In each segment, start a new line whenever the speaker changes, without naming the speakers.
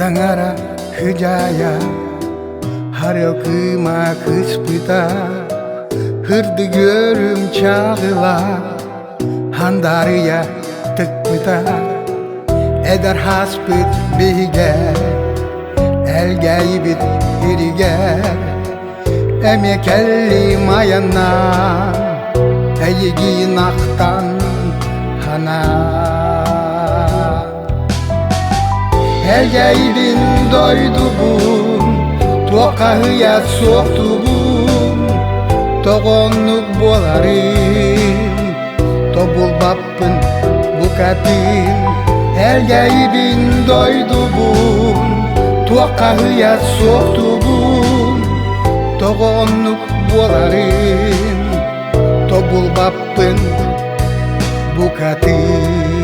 Dangara hıcaya Harılkıma kıspıta Hırdı görüm çağıla Handarıya tıkpıta Eder haspıt bige Elgeyi bit hirige Emek elli mayana Eygi naktan hana Elgeydin doydu bun Tuakahıya soktu bun Toğonluk bolarım Tobul bappın bukatin Elgeydin doydu bun Tuakahıya soktu bun Toğonluk bolarım Tobul bappın bukatin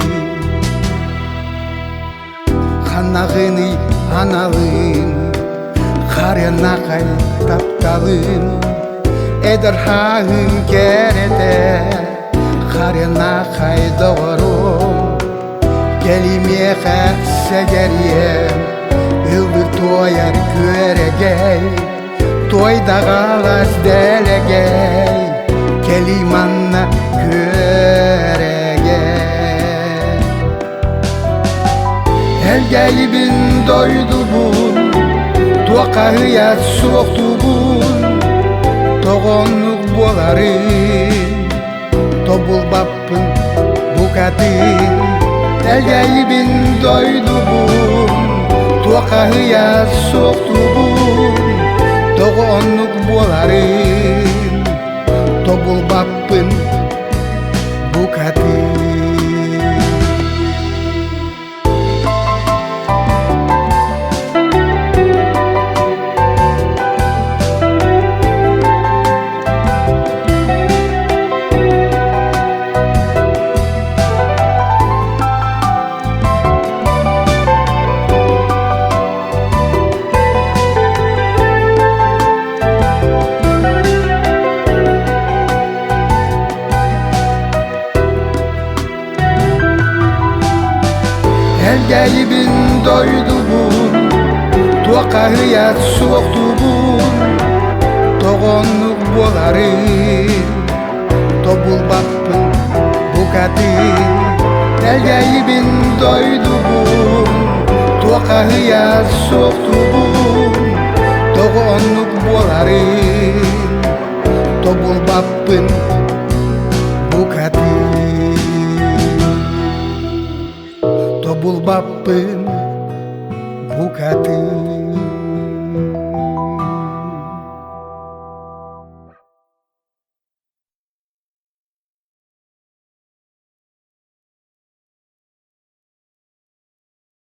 Kanağını analım Karyanakay taptalım Eder hağın kerete Karyanakay doğrum Gelimeye segeriyem Ildır toyar göregey Toyda galas delegey Kelimanna göregey Elgeybin doydu bun Tuakahıya soktu bun Toğonluk bolarım Tobul bappın bukatin Elgeybin doydu bun Tuakahıya soktu bun Toğonluk bolarım Tobul bappın bukatin Elgeybin doydu bun Tuakahıya soktu bun Toğonluk bolarım Tobul bappın bukatin Elgeybin doydu bun Tuakahıya soktu bun Toğonluk bolarım Tobul bappın bukatin Tobul bappın bukatin